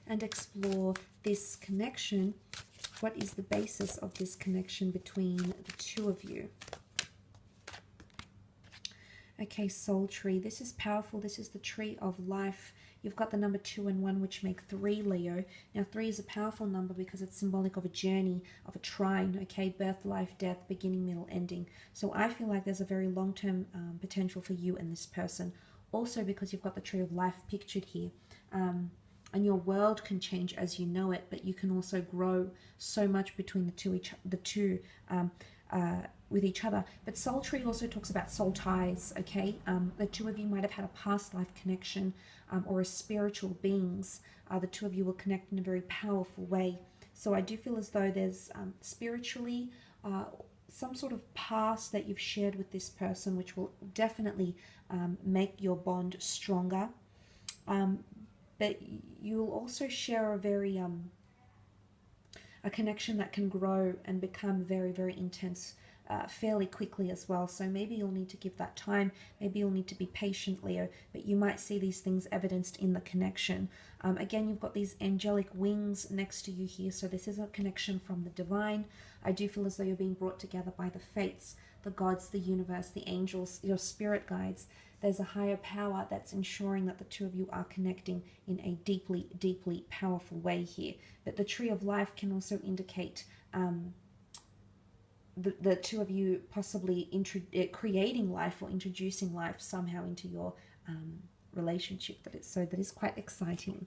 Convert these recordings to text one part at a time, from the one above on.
and explore this connection. What is the basis of this connection between the two of you? Okay, soul tree. This is powerful. This is the tree of life. You've got the number 2 and 1, which make 3, Leo. Now, 3 is a powerful number because it's symbolic of a journey, of a trine, okay? Birth, life, death, beginning, middle, ending. So I feel like there's a very long-term potential for you and this person. Also because you've got the tree of life pictured here. And your world can change as you know it, but you can also grow so much between the two with each other. But soul tree also talks about soul ties, okay? The two of you might have had a past life connection or as spiritual beings. The two of you will connect in a very powerful way. So I do feel as though there's spiritually some sort of past that you've shared with this person, which will definitely make your bond stronger. But you'll also share a very a connection that can grow and become very, very intense fairly quickly as well. So maybe you'll need to give that time. Maybe you'll need to be patient, Leo, but you might see these things evidenced in the connection. Again, you've got these angelic wings next to you here. So this is a connection from the divine. I do feel as though you're being brought together by the fates, the gods, the universe, the angels, your spirit guides. There's a higher power that's ensuring that the two of you are connecting in a deeply, deeply powerful way here. But the tree of life can also indicate the two of you possibly creating life or introducing life somehow into your relationship. That is quite exciting.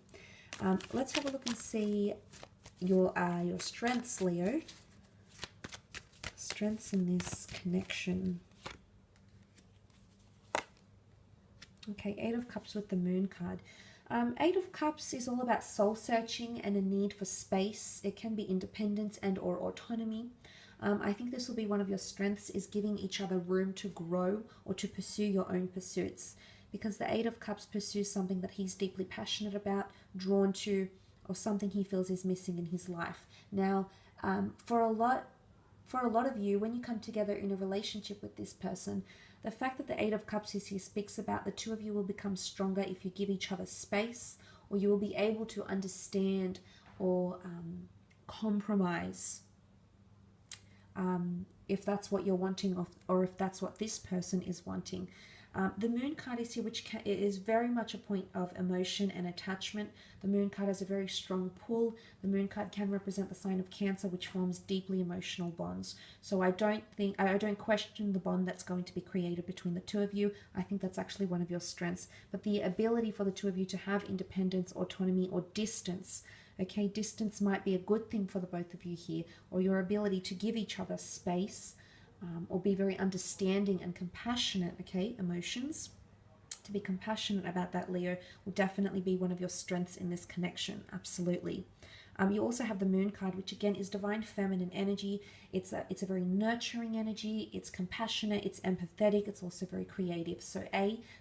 Let's have a look and see your strengths, Leo. Strengths in this connection. Okay, 8 of Cups with the Moon card. 8 of Cups is all about soul searching and a need for space. It can be independence and or autonomy. I think this will be one of your strengths, is giving each other room to grow or to pursue your own pursuits. Because the 8 of Cups pursues something that he's deeply passionate about, drawn to, or something he feels is missing in his life. Now, for a lot of you, when you come together in a relationship with this person, the fact that the 8 of Cups is here speaks about the two of you will become stronger if you give each other space, or you will be able to understand or compromise if that's what you're wanting, or if that's what this person is wanting. The Moon card is here, which is very much a point of emotion and attachment. The Moon card has a very strong pull. The Moon card can represent the sign of Cancer, which forms deeply emotional bonds. So I don't question the bond that's going to be created between the two of you. I think that's actually one of your strengths. But the ability for the two of you to have independence, autonomy, or distance. Okay, distance might be a good thing for the both of you here, or your ability to give each other space. Or be very understanding and compassionate, okay, emotions. To be compassionate about that, Leo, will definitely be one of your strengths in this connection, absolutely. You also have the Moon card, which again is divine feminine energy. It's a very nurturing energy, it's compassionate, it's empathetic, it's also very creative. So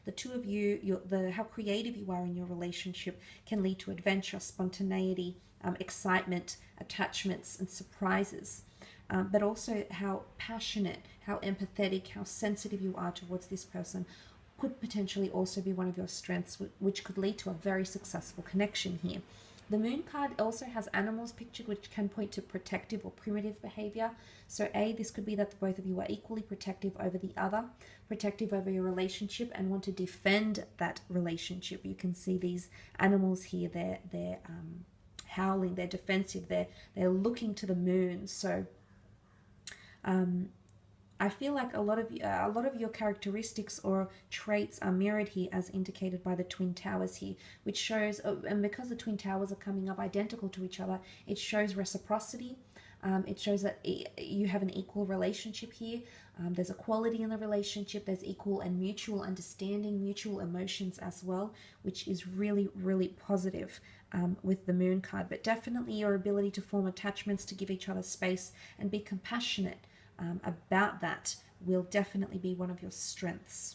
the two of you, how creative you are in your relationship can lead to adventure, spontaneity, excitement, attachments, and surprises. But also how passionate, how empathetic, how sensitive you are towards this person could potentially also be one of your strengths, which could lead to a very successful connection here. The Moon card also has animals pictured, which can point to protective or primitive behavior. So this could be that the both of you are equally protective over the other, protective over your relationship, and want to defend that relationship. You can see these animals here, they're howling, they're defensive, they're looking to the moon. So I feel like a lot of your characteristics or traits are mirrored here, as indicated by the Twin Towers here, which shows, and because the Twin Towers are coming up identical to each other, it shows reciprocity. It shows that you have an equal relationship here. There's equality in the relationship. There's equal and mutual understanding, mutual emotions as well, which is really, really positive with the Moon card. But definitely your ability to form attachments, to give each other space and be compassionate about that will definitely be one of your strengths.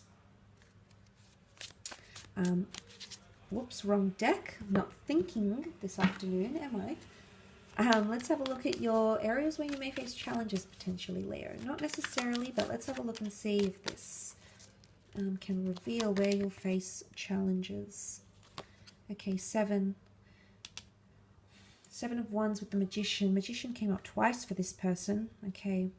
Whoops, wrong deck. Not thinking this afternoon, am I? Let's have a look at your areas where you may face challenges potentially, Leo. Not necessarily, but let's have a look and see if this can reveal where you'll face challenges. Okay, 7 Seven of Wands with the Magician. Magician came up twice for this person. Okay.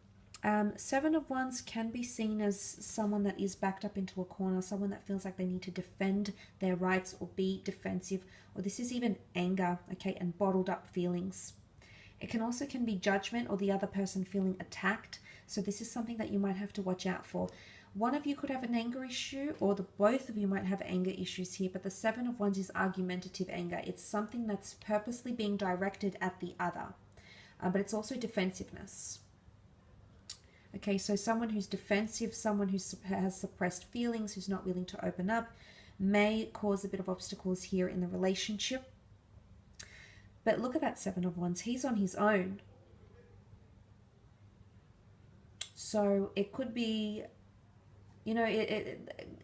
Seven of Wands can be seen as someone that is backed up into a corner, someone that feels like they need to defend their rights or be defensive, or this is even anger, okay, and bottled up feelings. It can be judgment or the other person feeling attacked. So this is something that you might have to watch out for. One of you could have an anger issue, or the both of you might have anger issues here, but the Seven of Wands is argumentative anger. It's something that's purposely being directed at the other, but it's also defensiveness. Okay, so someone who's defensive, someone who has suppressed feelings, who's not willing to open up, may cause a bit of obstacles here in the relationship. But look at that Seven of Wands. He's on his own. So it could be, you know,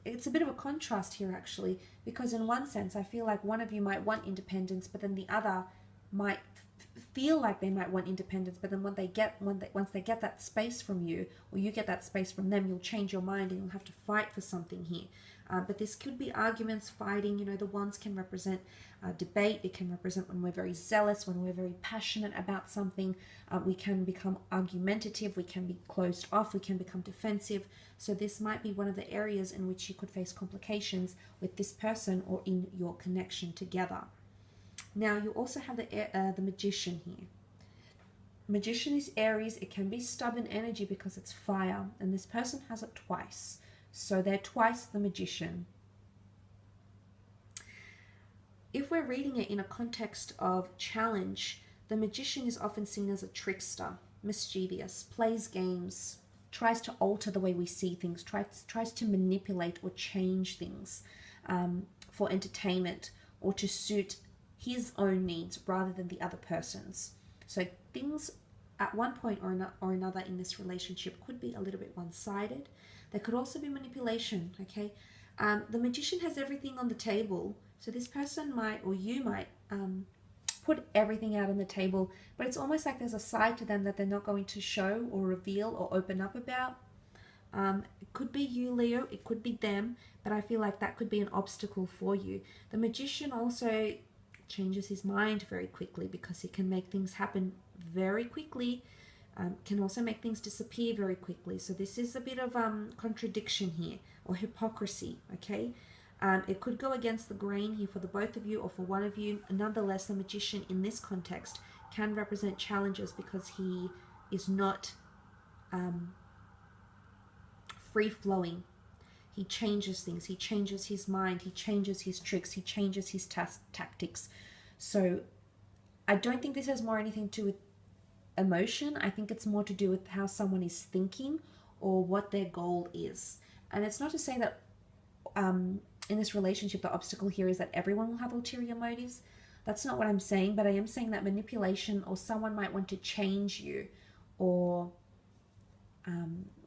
it's a bit of a contrast here, actually, because in one sense, I feel like one of you might want independence, but then the other might feel like they might want independence, but then once they get that space from you, or you get that space from them, you'll change your mind and you'll have to fight for something here. But this could be arguments, fighting. You know, the Wands can represent debate. It can represent when we're very zealous, when we're very passionate about something. We can become argumentative, we can be closed off, we can become defensive. So this might be one of the areas in which you could face complications with this person or in your connection together. Now, you also have the Magician here. Magician is Aries. It can be stubborn energy because it's fire, and this person has it twice. So they're twice the Magician. If we're reading it in a context of challenge, the Magician is often seen as a trickster, mischievous, plays games, tries to alter the way we see things, tries to manipulate or change things for entertainment or to suit his own needs rather than the other person's. So things at one point or another in this relationship could be a little bit one-sided. There could also be manipulation, okay? The Magician has everything on the table. So this person might, or you might, put everything out on the table, but it's almost like there's a side to them that they're not going to show or reveal or open up about. It could be you, Leo. It could be them, but I feel like that could be an obstacle for you. The Magician also changes his mind very quickly because he can make things happen very quickly, can also make things disappear very quickly. So this is a bit of contradiction here, or hypocrisy, okay? It could go against the grain here for the both of you or for one of you. Nonetheless, the Magician in this context can represent challenges because he is not free-flowing. He changes things. He changes his mind. He changes his tricks. He changes his tactics. So I don't think this has more anything to do with emotion. I think it's more to do with how someone is thinking or what their goal is. And it's not to say that in this relationship, the obstacle here is that everyone will have ulterior motives. That's not what I'm saying, but I am saying that manipulation, or someone might want to change you, or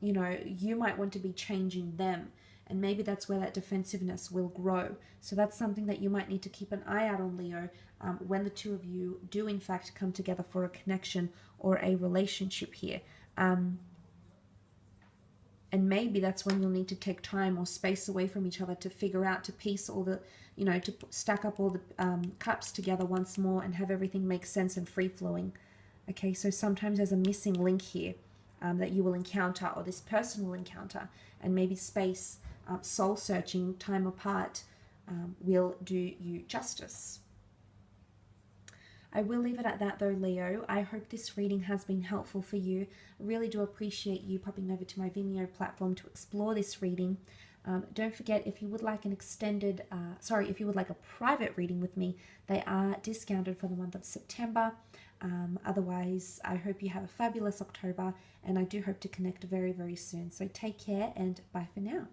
you know, you might want to be changing them. And maybe that's where that defensiveness will grow. So that's something that you might need to keep an eye out on, Leo, when the two of you do in fact come together for a connection or a relationship here. And maybe that's when you'll need to take time or space away from each other to figure out, to piece all the, you know, to stack up all the cups together once more and have everything make sense and free-flowing. Okay, so sometimes there's a missing link here that you will encounter, or this person will encounter, and maybe space, soul-searching, time apart will do you justice. I will leave it at that though, Leo. I hope this reading has been helpful for you. I really do appreciate you popping over to my Vimeo platform to explore this reading. Don't forget, if you would like an extended, if you would like a private reading with me, they are discounted for the month of September. Otherwise, I hope you have a fabulous October, and I do hope to connect very, very soon. So take care, and bye for now.